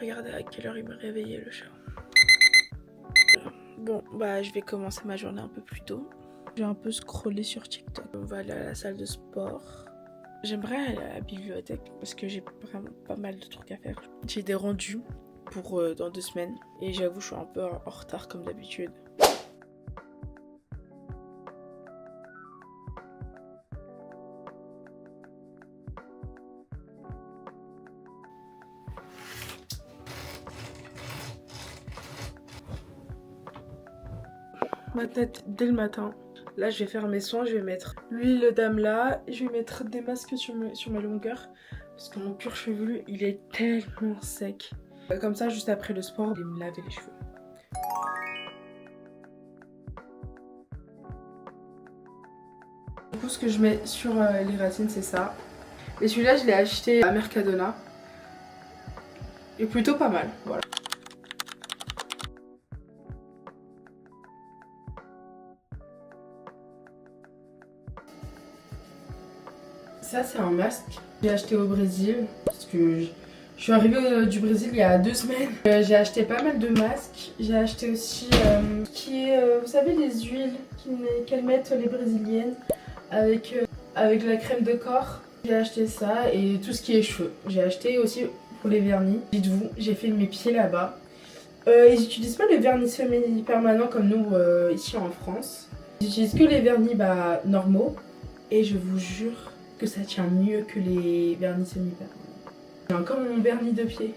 Regardez à quelle heure il me réveillait le chat. Bon, bah je vais commencer ma journée un peu plus tôt. J'ai un peu scrollé sur TikTok. On va aller à la salle de sport. J'aimerais aller à la bibliothèque parce que j'ai vraiment pas mal de trucs à faire. J'ai des rendus pour dans 2 semaines et j'avoue je suis un peu en retard comme d'habitude. Ma tête dès le matin. Là, je vais faire mes soins, je vais mettre l'huile d'amla, je vais mettre des masques sur mes longueurs parce que mon cuir chevelu, il est tellement sec. Comme ça, juste après le sport, je vais me laver les cheveux. Du coup, ce que je mets sur les racines, c'est ça. Et celui-là, je l'ai acheté à Mercadona. Et plutôt pas mal, voilà. Ça, c'est un masque que j'ai acheté au Brésil parce que je suis arrivée du Brésil il y a 2 semaines. J'ai acheté pas mal de masques. J'ai acheté aussi vous savez, les huiles qu'elles mettent les brésiliennes avec la crème de corps. J'ai acheté ça et tout ce qui est cheveux. J'ai acheté aussi pour les vernis. Dites-vous, j'ai fait mes pieds là-bas. Ils n'utilisent pas le vernis semi-permanent comme nous ici en France. Ils utilisent que les vernis normaux et je vous jure que ça tient mieux que les vernis semi-permanents. J'ai encore mon vernis de pied.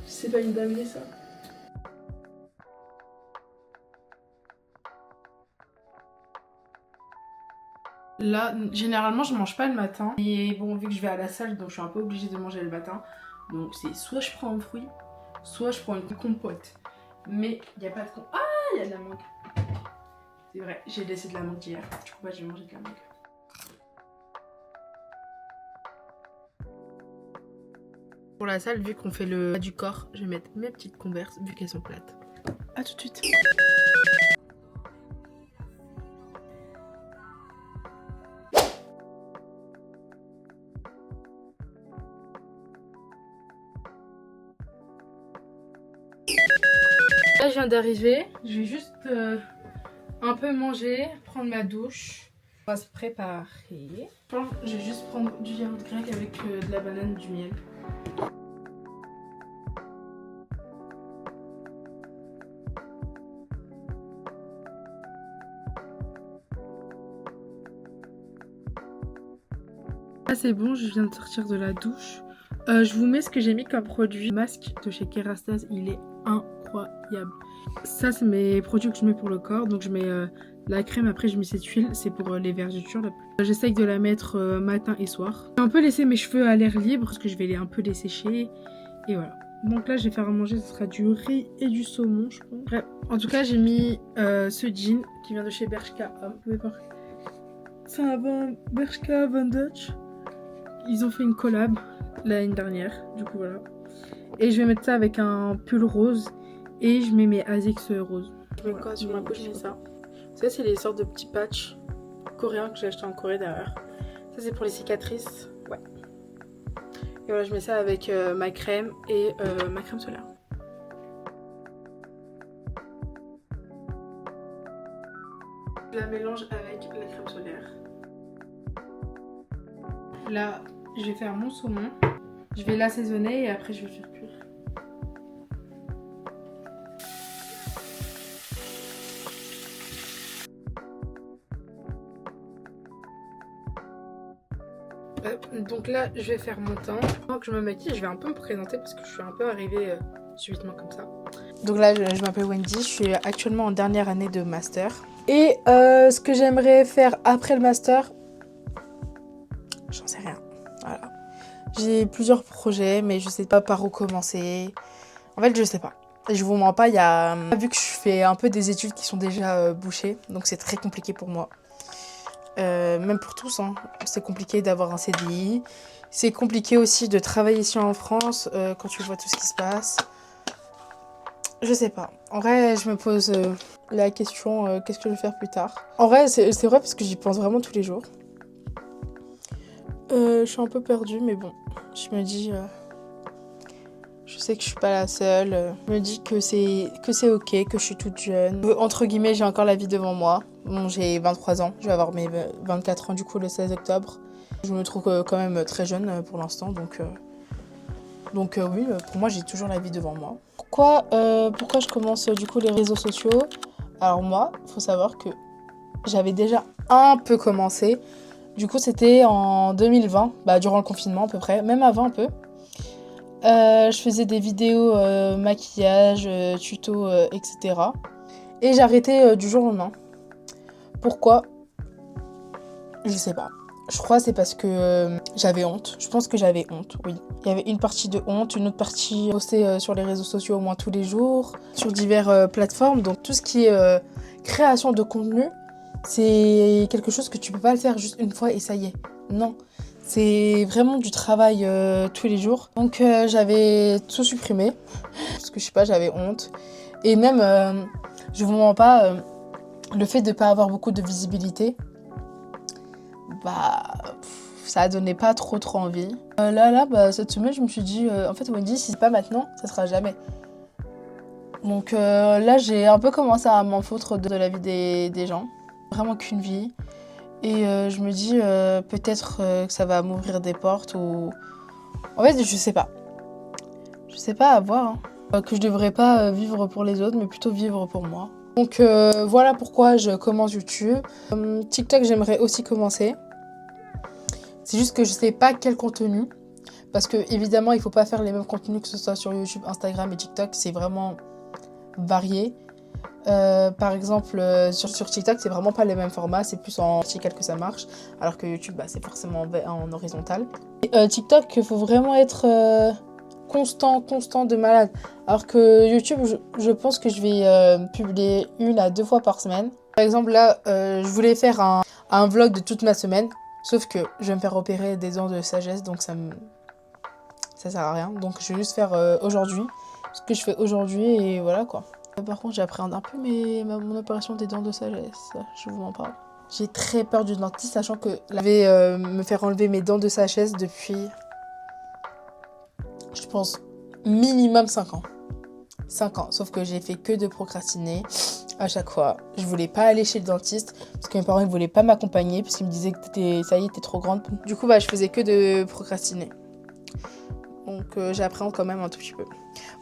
C'est pas une dinguerie ça. Là, généralement je mange pas le matin. Et bon, vu que je vais à la salle, donc je suis un peu obligée de manger le matin. Donc c'est soit je prends un fruit, soit je prends une compote. Mais il n'y a pas de compote. Ah, il y a de la mangue. C'est vrai, j'ai laissé de la mangue hier. Du coup, je vais manger de la mangue. Pour la salle, vu qu'on fait le bas du corps, je vais mettre mes petites Converse vu qu'elles sont plates. A tout de suite. Là, je viens d'arriver. Je vais juste un peu manger, prendre ma douche. On va se préparer. Je pense que je vais juste prendre du yaourt grec avec de la banane, du miel. Là c'est bon, je viens de sortir de la douche. Je vous mets ce que j'ai mis comme produit. Masque de chez Kerastase, il est incroyable. Ça c'est mes produits que je mets pour le corps. Donc je mets la crème, après je mets cette huile, c'est pour les vergetures. J'essaye de la mettre matin et soir. J'ai un peu laissé mes cheveux à l'air libre parce que je vais un peu les sécher. Et voilà. Donc là je vais faire à manger, ce sera du riz et du saumon je pense. Bref, en tout cas j'ai mis ce jean qui vient de chez Bershka Homme. Vous pouvez voir. C'est un Bershka Von Dutch. Ils ont fait une collab l'année dernière, du coup voilà. Et je vais mettre ça avec un pull rose et je mets mes Asics roses. Je mets quoi sur ma peau? Je mets ça. Ça c'est les sortes de petits patchs coréens que j'ai acheté en Corée d'ailleurs. Ça c'est pour les cicatrices, ouais. Et voilà, je mets ça avec ma crème et ma crème solaire. Je la mélange avec la crème solaire. Là, je vais faire mon saumon. Je vais l'assaisonner et après je vais le faire cuire. Donc là, je vais faire mon teint. Avant que je me maquille, je vais un peu me présenter parce que je suis un peu arrivée subitement comme ça. Donc là, je m'appelle Wendy, je suis actuellement en dernière année de master. Et ce que j'aimerais faire après le master, j'en sais rien. Voilà. J'ai plusieurs projets, mais je sais pas par où commencer. En fait, je sais pas. Je vous mens pas, vu que je fais un peu des études qui sont déjà bouchées, donc c'est très compliqué pour moi. Même pour tous, hein. C'est compliqué d'avoir un CDI. C'est compliqué aussi de travailler ici en France quand tu vois tout ce qui se passe. Je sais pas. En vrai, je me pose la question qu'est-ce que je vais faire plus tard. En vrai, c'est vrai parce que j'y pense vraiment tous les jours. Je suis un peu perdue, mais bon, je me dis Je sais que je suis pas la seule. Je me dis que c'est ok, que je suis toute jeune. Entre guillemets, j'ai encore la vie devant moi. Bon, j'ai 23 ans. Je vais avoir mes 24 ans du coup le 16 octobre. Je me trouve quand même très jeune pour l'instant. Donc oui, pour moi, j'ai toujours la vie devant moi. Pourquoi je commence du coup les réseaux sociaux? Alors moi, il faut savoir que j'avais déjà un peu commencé. Du coup, c'était en 2020, durant le confinement à peu près, même avant un peu. Je faisais des vidéos maquillage, tuto, etc. Et j'ai arrêté du jour au lendemain. Pourquoi? Je sais pas. Je crois que c'est parce que j'avais honte. Je pense que j'avais honte, oui. Il y avait une partie de honte, une autre partie postée sur les réseaux sociaux au moins tous les jours, sur diverses plateformes. Donc tout ce qui est création de contenu, c'est quelque chose que tu peux pas le faire juste une fois et ça y est. Non. C'est vraiment du travail tous les jours. Donc j'avais tout supprimé. Parce que je sais pas, j'avais honte. Et même, je vous mens pas, le fait de pas avoir beaucoup de visibilité, ça donnait pas trop envie. Cette semaine, je me suis dit, en fait, Wendy, si c'est pas maintenant, ça sera jamais. Donc là, j'ai un peu commencé à m'en foutre de la vie des gens. Vraiment qu'une vie. Et je me dis peut-être que ça va m'ouvrir des portes ou... En fait, je sais pas. Je sais pas, à voir. Que je devrais pas vivre pour les autres, mais plutôt vivre pour moi. Donc voilà pourquoi je commence YouTube. TikTok, j'aimerais aussi commencer. C'est juste que je sais pas quel contenu. Parce que évidemment, il faut pas faire les mêmes contenus que ce soit sur YouTube, Instagram et TikTok. C'est vraiment varié. Par exemple, sur TikTok, c'est vraiment pas les mêmes formats, c'est plus en vertical que ça marche, alors que YouTube, c'est forcément en horizontal. Et, TikTok, il faut vraiment être constant de malade. Alors que YouTube, je pense que je vais publier 1 à 2 fois par semaine. Par exemple, là, je voulais faire un vlog de toute ma semaine, sauf que je vais me faire opérer des dents de sagesse, donc ça sert à rien. Donc je vais juste faire aujourd'hui, ce que je fais aujourd'hui, et voilà quoi. Par contre, j'appréhende un peu mon opération des dents de sagesse, je vous en parle. J'ai très peur du dentiste, sachant que je vais me faire enlever mes dents de sagesse depuis, je pense, minimum 5 ans. 5 ans, sauf que j'ai fait que de procrastiner à chaque fois. Je voulais pas aller chez le dentiste, parce que mes parents ne voulaient pas m'accompagner, parce qu'ils me disaient que ça y est, t'es trop grande. Du coup, je faisais que de procrastiner. Donc j'appréhende quand même un tout petit peu.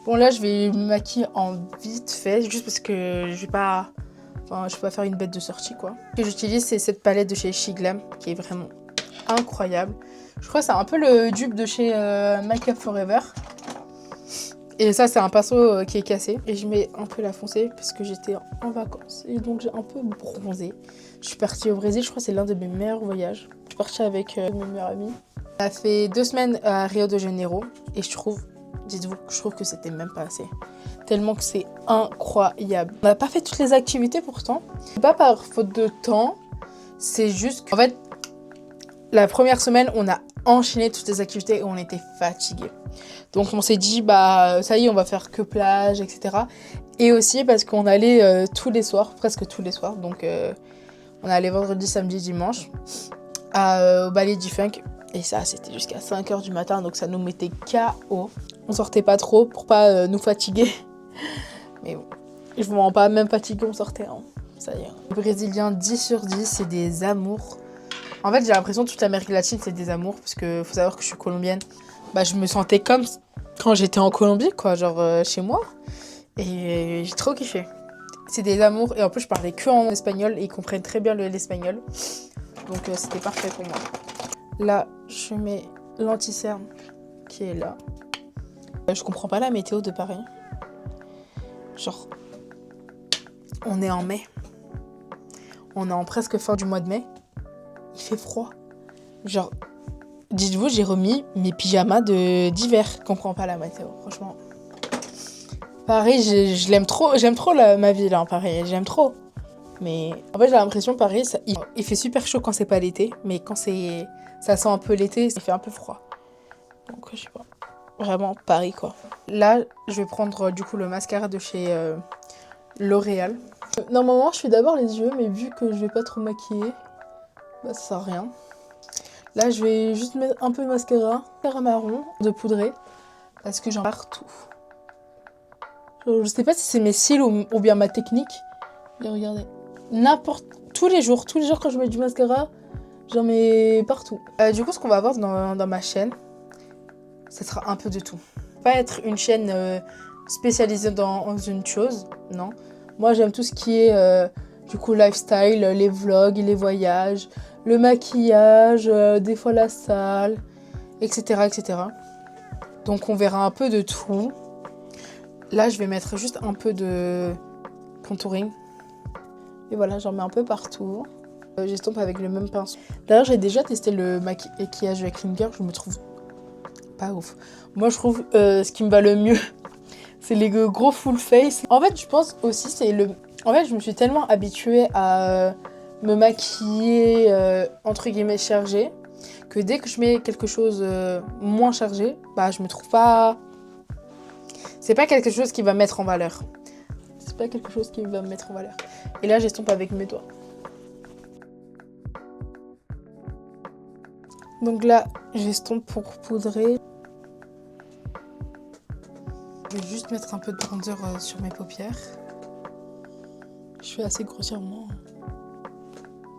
Bon là je vais me maquiller en vite fait, juste parce que je vais pas faire une bête de sortie quoi. Ce que j'utilise c'est cette palette de chez Shiglam qui est vraiment incroyable. Je crois que c'est un peu le dupe de chez Make Up Forever. Et ça c'est un pinceau qui est cassé. Et je mets un peu la foncée parce que j'étais en vacances. Et donc j'ai un peu bronzé. Je suis partie au Brésil, je crois que c'est l'un de mes meilleurs voyages. Je suis partie avec mes meilleurs amis. On a fait 2 semaines à Rio de Janeiro et je trouve que c'était même pas assez. Tellement que c'est incroyable. On n'a pas fait toutes les activités pourtant. C'est pas par faute de temps, c'est juste qu'en fait, la première semaine, on a enchaîné toutes les activités et on était fatigués. Donc on s'est dit, ça y est, on va faire que plage, etc. Et aussi parce qu'on allait tous les soirs, presque tous les soirs. Donc on allait vendredi, samedi, dimanche au Ballet du Funk. Et ça, c'était jusqu'à 5h du matin, donc ça nous mettait KO. On sortait pas trop pour pas nous fatiguer. Mais bon, je vous mens pas, même fatigué, on sortait. Hein. Ça y est. Les Brésiliens, 10 sur 10, c'est des amours. En fait, j'ai l'impression que toute l'Amérique latine, c'est des amours. Parce que faut savoir que je suis colombienne. Je me sentais comme quand j'étais en Colombie, quoi, genre chez moi. Et j'ai trop kiffé. C'est des amours. Et en plus, je parlais que en espagnol et ils comprennent très bien l'espagnol. Donc c'était parfait pour moi. Là, je mets l'anti-cerne qui est là. Je comprends pas la météo de Paris. Genre, on est en mai. On est en presque fin du mois de mai. Il fait froid. Genre, dites-vous, j'ai remis mes pyjamas d'hiver. Je comprends pas la météo, franchement. Paris, je l'aime trop. J'aime trop ma ville, hein, Paris. J'aime trop. Mais en fait, j'ai l'impression Paris, il fait super chaud quand c'est pas l'été. Mais quand ça sent un peu l'été, ça fait un peu froid. Donc, je sais pas. Vraiment, Paris, quoi. Là, je vais prendre du coup le mascara de chez L'Oréal. Normalement, je fais d'abord les yeux, mais vu que je vais pas trop maquiller, ça sert à rien. Là, je vais juste mettre un peu de mascara marron, de poudrer. Parce que j'en ai partout. Je sais pas si c'est mes cils ou bien ma technique. Mais regardez. Tous les jours quand je mets du mascara, j'en mets partout. Du coup, ce qu'on va voir dans ma chaîne, ça sera un peu de tout. Pas être une chaîne spécialisée dans une chose, non. Moi, j'aime tout ce qui est du coup lifestyle, les vlogs, les voyages, le maquillage, des fois la salle, etc., etc. Donc, on verra un peu de tout. Là, je vais mettre juste un peu de contouring. Et voilà, j'en mets un peu partout. J'estompe avec le même pinceau. D'ailleurs, j'ai déjà testé le maquillage avec Klinger, je me trouve pas ouf. Moi, je trouve ce qui me va le mieux, c'est les gros full face. En fait, je pense aussi, En fait, je me suis tellement habituée à me maquiller, entre guillemets, chargé, que dès que je mets quelque chose moins chargé, bah, je me trouve pas... C'est pas quelque chose qui va me mettre en valeur. C'est pas quelque chose qui va me mettre en valeur. Et là, j'estompe avec mes doigts. Donc là, j'estompe pour poudrer. Je vais juste mettre un peu de bronzer sur mes paupières. Je fais assez grossièrement.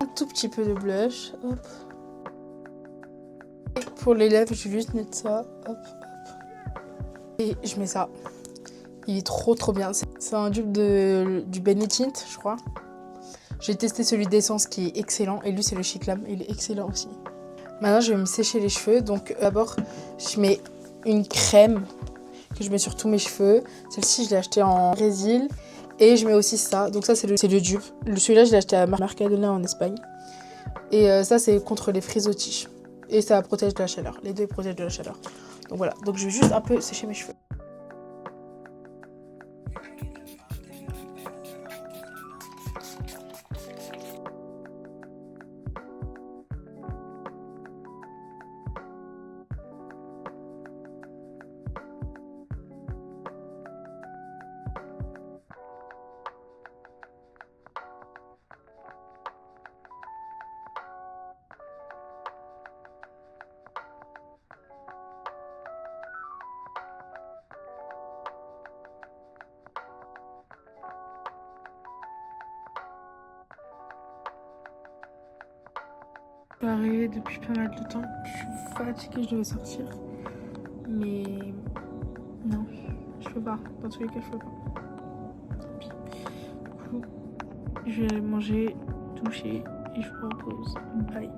Un tout petit peu de blush. Hop. Et pour les lèvres, je vais juste mettre ça. Hop, hop. Et je mets ça. Il est trop bien. C'est un dupe du Benetint, je crois. J'ai testé celui d'Essence qui est excellent. Et lui, c'est le Chiclam. Il est excellent aussi. Maintenant, je vais me sécher les cheveux. Donc, d'abord, je mets une crème que je mets sur tous mes cheveux. Celle-ci, je l'ai achetée en Brésil. Et je mets aussi ça. Donc, ça, c'est le dupe. Celui-là, je l'ai acheté à Mercadona en Espagne. Et ça, c'est contre les frisottis. Et ça protège de la chaleur. Les deux protègent de la chaleur. Donc, voilà. Donc, je vais juste un peu sécher mes cheveux. Je suis arrivée depuis pas mal de temps. Je suis fatiguée, je devais sortir. Mais non, je peux pas. Dans tous les cas, je peux pas. Tant pis. Du coup, je vais aller manger, doucher et je vous repose. Bye.